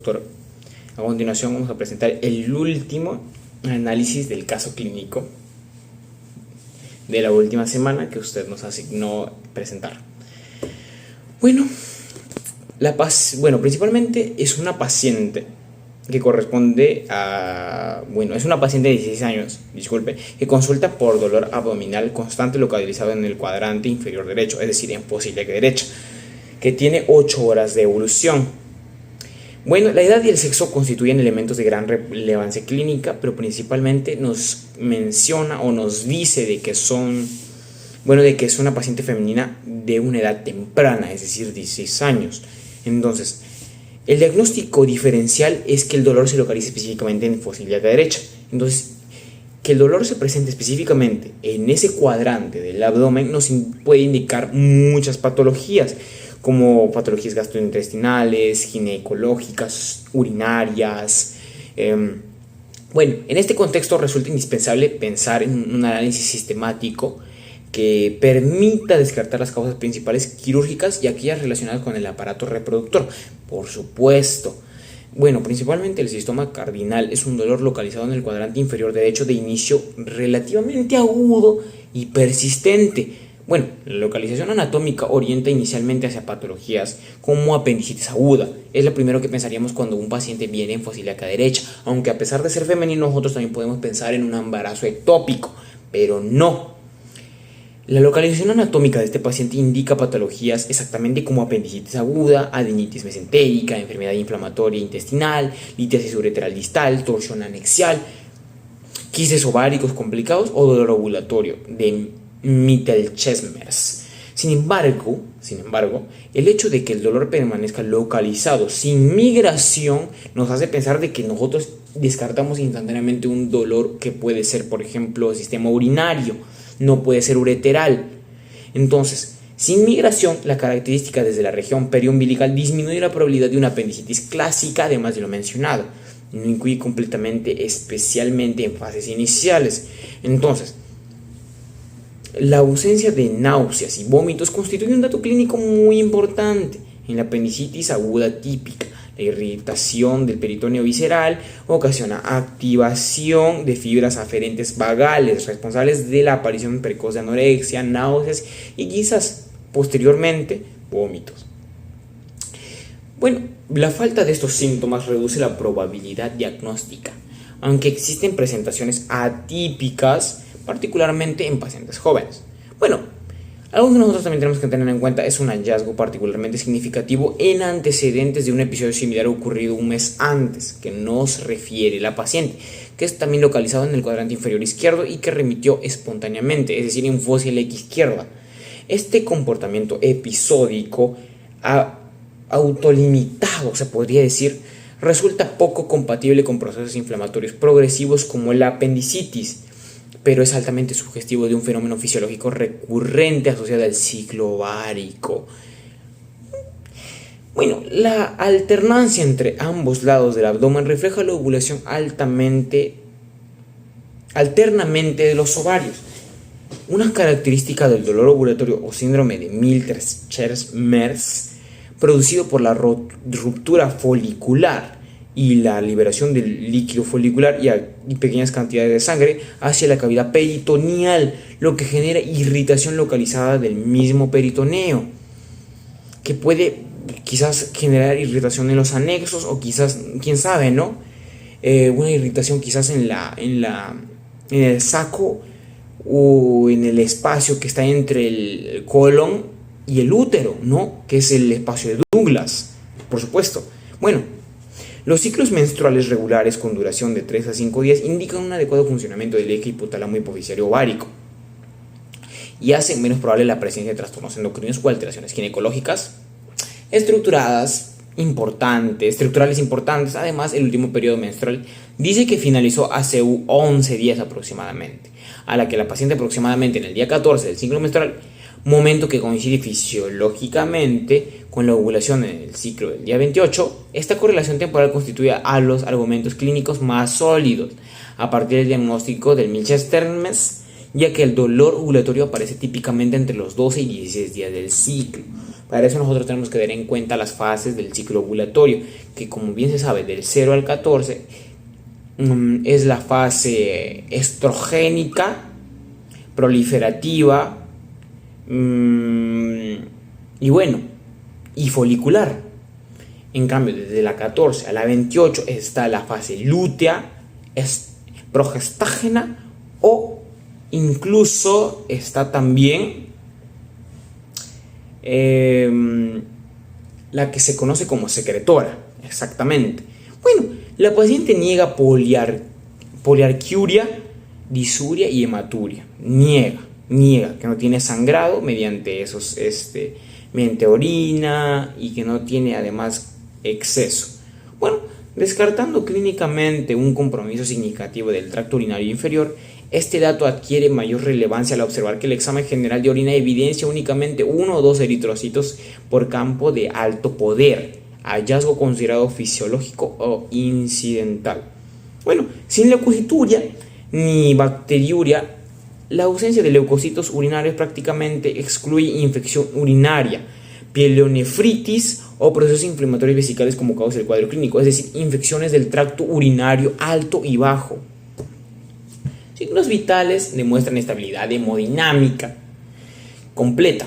Doctor, a continuación vamos a presentar el último análisis del caso clínico de la última semana que usted nos asignó presentar. Bueno, principalmente es una paciente que corresponde a... es una paciente de 16 años, disculpe, que consulta por dolor abdominal constante localizado en el cuadrante inferior derecho, es decir, en fosa ilíaca derecha, que tiene 8 horas de evolución. Bueno, la edad y el sexo constituyen elementos de gran relevancia clínica, pero principalmente nos menciona o nos dice de que es una paciente femenina de una edad temprana, es decir, 16 años. Entonces, el diagnóstico diferencial es que el dolor se localiza específicamente en fosa ilíaca derecha. Entonces, que el dolor se presente específicamente en ese cuadrante del abdomen nos puede indicar muchas patologías, como patologías gastrointestinales, ginecológicas, urinarias. En este contexto resulta indispensable pensar en un análisis sistemático que permita descartar las causas principales quirúrgicas y aquellas relacionadas con el aparato reproductor. Por supuesto. Principalmente el sistema cardinal es un dolor localizado en el cuadrante inferior derecho de inicio relativamente agudo y persistente. La localización anatómica orienta inicialmente hacia patologías como apendicitis aguda. Es lo primero que pensaríamos cuando un paciente viene en fosa ilíaca derecha, aunque a pesar de ser femenino nosotros también podemos pensar en un embarazo ectópico, pero no. La localización anatómica de este paciente indica patologías exactamente como apendicitis aguda, adenitis mesentérica, enfermedad inflamatoria intestinal, litiasis ureteral distal, torsión anexial, quistes ováricos complicados o dolor ovulatorio de Mittelschmerz. Sin embargo, el hecho de que el dolor permanezca localizado sin migración nos hace pensar de que nosotros descartamos instantáneamente un dolor que puede ser, por ejemplo, sistema urinario, no puede ser ureteral. Entonces, sin migración, la característica desde la región periumbilical disminuye la probabilidad de una apendicitis clásica, además de lo mencionado. No incluye completamente, especialmente en fases iniciales. Entonces, la ausencia de náuseas y vómitos constituye un dato clínico muy importante en la apendicitis aguda típica. La irritación del peritoneo visceral ocasiona activación de fibras aferentes vagales responsables de la aparición precoz de anorexia, náuseas y quizás posteriormente vómitos. La falta de estos síntomas reduce la probabilidad diagnóstica, aunque existen presentaciones atípicas, particularmente en pacientes jóvenes. Algo que nosotros también tenemos que tener en cuenta es un hallazgo particularmente significativo en antecedentes de un episodio similar ocurrido un mes antes, que nos refiere la paciente, que es también localizado en el cuadrante inferior izquierdo y que remitió espontáneamente, es decir, en fosa ilíaca izquierda. Este comportamiento episódico autolimitado, se podría decir, resulta poco compatible con procesos inflamatorios progresivos como la apendicitis, pero es altamente sugestivo de un fenómeno fisiológico recurrente asociado al ciclo ovárico. La alternancia entre ambos lados del abdomen refleja la ovulación alternamente de los ovarios. Una característica del dolor ovulatorio o síndrome de Mittelschmerz, producido por la ruptura folicular y la liberación del líquido folicular y pequeñas cantidades de sangre hacia la cavidad peritoneal, lo que genera irritación localizada del mismo peritoneo, que puede quizás generar irritación en los anexos o quizás, quién sabe, ¿no? Una irritación quizás en el saco o en el espacio que está entre el colon y el útero, ¿no? Que es el espacio de Douglas, por supuesto. Los ciclos menstruales regulares con duración de 3 a 5 días indican un adecuado funcionamiento del eje hipotálamo hipofisario ovárico y hacen menos probable la presencia de trastornos endocrinos o alteraciones ginecológicas estructurales importantes. Además, el último periodo menstrual dice que finalizó hace 11 días aproximadamente, a la que la paciente aproximadamente en el día 14 del ciclo menstrual, momento que coincide fisiológicamente con la ovulación en el ciclo del día 28, esta correlación temporal constituye a los argumentos clínicos más sólidos a partir del diagnóstico del Mittelschmerz, ya que el dolor ovulatorio aparece típicamente entre los 12 y 16 días del ciclo. Para eso nosotros tenemos que tener en cuenta las fases del ciclo ovulatorio, que como bien se sabe, del 0 al 14 es la fase estrogénica, proliferativa, y bueno, y folicular. En cambio, desde la 14 a la 28 está la fase lútea, progestágena, o incluso está también la que se conoce como secretora, exactamente. Bueno, la paciente niega poliarquiuria, disuria y hematuria. Niega que no tiene sangrado mediante mediante orina, y que no tiene además exceso. Bueno, descartando clínicamente un compromiso significativo del tracto urinario inferior, este dato adquiere mayor relevancia al observar que el examen general de orina evidencia únicamente 1 o 2 eritrocitos por campo de alto poder, hallazgo considerado fisiológico o incidental. Bueno, sin leucocituria ni bacteriuria, la ausencia de leucocitos urinarios prácticamente excluye infección urinaria, pielonefritis o procesos inflamatorios vesicales como causa del cuadro clínico, es decir, infecciones del tracto urinario alto y bajo. Signos vitales demuestran estabilidad hemodinámica completa.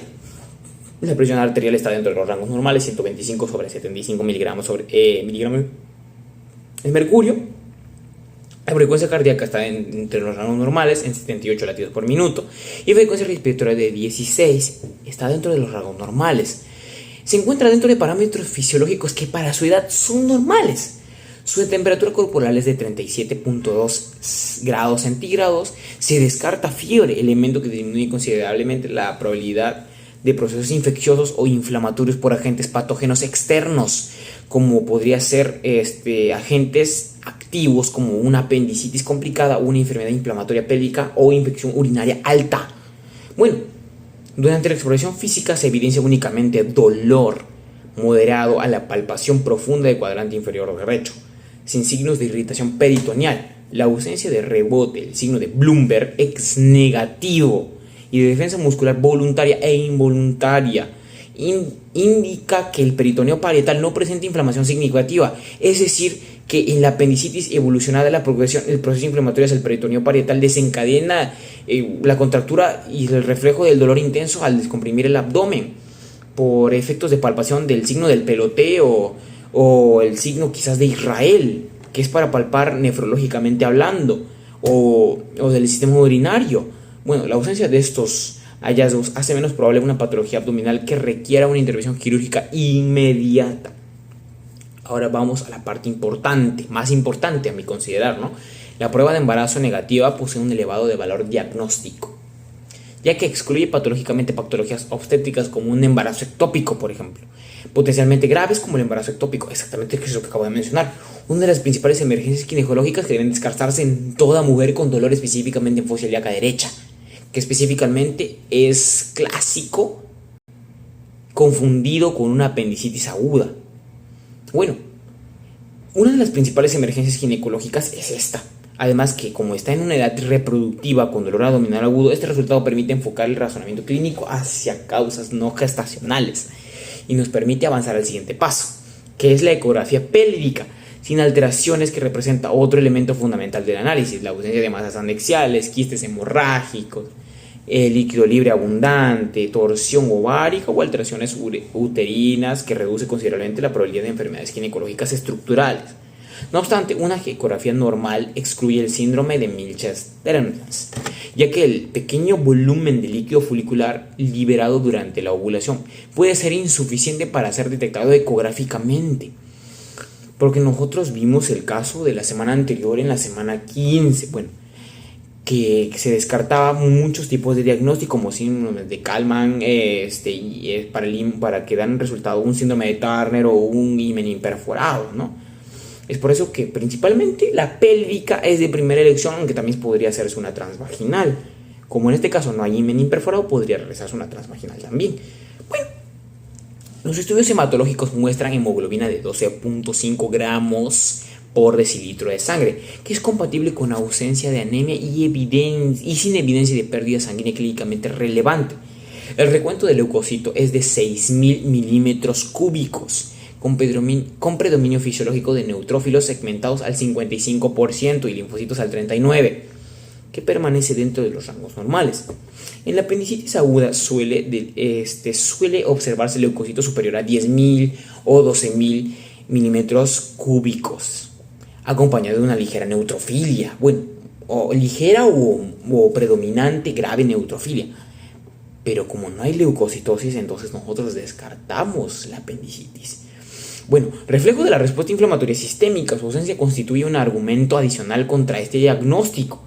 La presión arterial está dentro de los rangos normales, 125/75 miligramos de mercurio. La frecuencia cardíaca está entre los rangos normales, en 78 latidos por minuto. Y la frecuencia respiratoria de 16 está dentro de los rangos normales. Se encuentra dentro de parámetros fisiológicos que para su edad son normales. Su temperatura corporal es de 37.2 grados centígrados. Se descarta fiebre, elemento que disminuye considerablemente la probabilidad de procesos infecciosos o inflamatorios por agentes patógenos externos, como podría ser agentes activos como una apendicitis complicada, una enfermedad inflamatoria pélvica o infección urinaria alta. Bueno, durante la exploración física se evidencia únicamente dolor moderado a la palpación profunda del cuadrante inferior derecho, sin signos de irritación peritoneal. La ausencia de rebote, el signo de Bloomberg, es negativo, y de defensa muscular voluntaria e involuntaria indica que el peritoneo parietal no presenta inflamación significativa, es decir, que en la apendicitis evolucionada la progresión, el proceso inflamatorio hacia el peritoneo parietal desencadena la contractura y el reflejo del dolor intenso al descomprimir el abdomen por efectos de palpación del signo del peloteo o el signo quizás de Israel, que es para palpar nefrológicamente hablando, o del sistema urinario. Bueno, la ausencia de estos hallazgos hace menos probable una patología abdominal que requiera una intervención quirúrgica inmediata. Ahora vamos a la parte importante, más importante a mi considerar, ¿no? La prueba de embarazo negativa posee un elevado de valor diagnóstico, ya que excluye patológicamente patologías obstétricas como un embarazo ectópico, por ejemplo, potencialmente graves como el embarazo ectópico, exactamente que es lo que acabo de mencionar. Una de las principales emergencias ginecológicas que deben descartarse en toda mujer con dolor específicamente en fosa ilíaca derecha, que específicamente es clásico confundido con una apendicitis aguda. Bueno, una de las principales emergencias ginecológicas es esta. Además que como está en una edad reproductiva con dolor abdominal agudo, este resultado permite enfocar el razonamiento clínico hacia causas no gestacionales y nos permite avanzar al siguiente paso, que es la ecografía pélvica, sin alteraciones, que representa otro elemento fundamental del análisis, la ausencia de masas anexiales, quistes hemorrágicos, líquido libre abundante, torsión ovárica o alteraciones uterinas, que reduce considerablemente la probabilidad de enfermedades ginecológicas estructurales. No obstante, una ecografía normal excluye el síndrome de Milches-Terns, ya que el pequeño volumen de líquido folicular liberado durante la ovulación puede ser insuficiente para ser detectado ecográficamente. Porque nosotros vimos el caso de la semana anterior, en la semana 15, bueno, que se descartaba muchos tipos de diagnóstico como síndromes de Kallmann, para que dan resultado un síndrome de Turner o un himen imperforado, ¿no? Es por eso que principalmente la pélvica es de primera elección, aunque también podría hacerse una transvaginal. Como en este caso no hay himen imperforado, podría realizarse una transvaginal también. Bueno, los estudios hematológicos muestran hemoglobina de 12.5 gramos por decilitro de sangre, que es compatible con ausencia de anemia y sin evidencia de pérdida sanguínea clínicamente relevante. El recuento del leucocito es de 6.000 milímetros cúbicos, con predominio fisiológico de neutrófilos segmentados al 55% y linfocitos al 39%, que permanece dentro de los rangos normales. En la apendicitis aguda suele observarse leucocito superior a 10.000 o 12.000 milímetros cúbicos, acompañado de una ligera neutrofilia, o ligera o predominante grave neutrofilia. Pero como no hay leucocitosis, entonces nosotros descartamos la apendicitis. Reflejo de la respuesta inflamatoria sistémica, su ausencia constituye un argumento adicional contra este diagnóstico.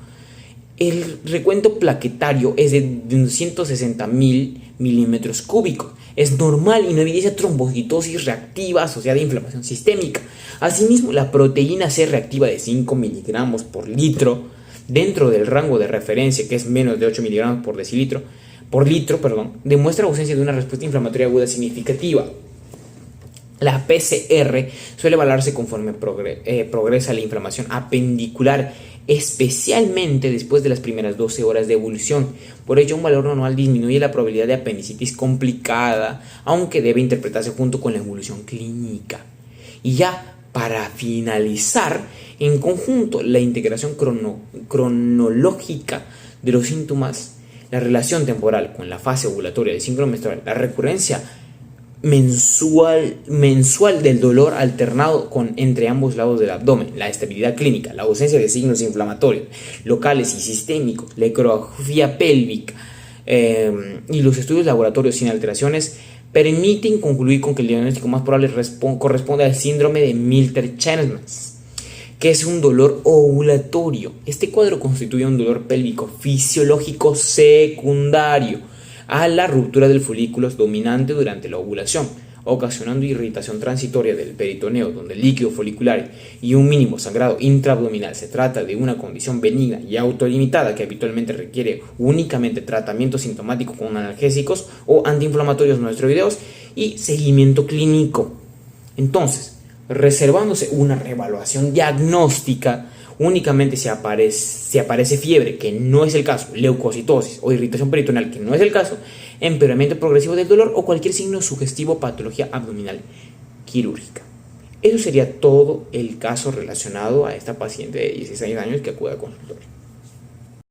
El recuento plaquetario es de 160.000 milímetros cúbicos. Es normal y no evidencia trombocitosis reactiva asociada a inflamación sistémica. Asimismo, la proteína C reactiva de 5 miligramos por litro, dentro del rango de referencia, que es menos de 8 miligramos por litro, demuestra ausencia de una respuesta inflamatoria aguda significativa. La PCR suele evaluarse conforme progresa la inflamación apendicular, especialmente después de las primeras 12 horas de evolución. Por ello, un valor normal disminuye la probabilidad de apendicitis complicada, aunque debe interpretarse junto con la evolución clínica. Y ya para finalizar, en conjunto, la integración cronológica de los síntomas, la relación temporal con la fase ovulatoria del ciclo menstrual, la recurrencia mensual del dolor alternado entre ambos lados del abdomen, la estabilidad clínica, la ausencia de signos inflamatorios locales y sistémicos, la ecografía pélvica y los estudios laboratorios sin alteraciones permiten concluir con que el diagnóstico más probable corresponde al síndrome de Milter-Chelmans, que es un dolor ovulatorio. Este cuadro constituye un dolor pélvico fisiológico secundario a la ruptura del folículo dominante durante la ovulación, ocasionando irritación transitoria del peritoneo, donde el líquido folicular y un mínimo sangrado intraabdominal. Se trata de una condición benigna y autolimitada que habitualmente requiere únicamente tratamiento sintomático con analgésicos o antiinflamatorios no esteroideos y seguimiento clínico. Entonces, reservándose una reevaluación diagnóstica únicamente si aparece fiebre, que no es el caso, leucocitosis o irritación peritoneal, que no es el caso, empeoramiento progresivo del dolor o cualquier signo sugestivo o patología abdominal quirúrgica. Eso sería todo el caso relacionado a esta paciente de 16 años que acude al consultorio.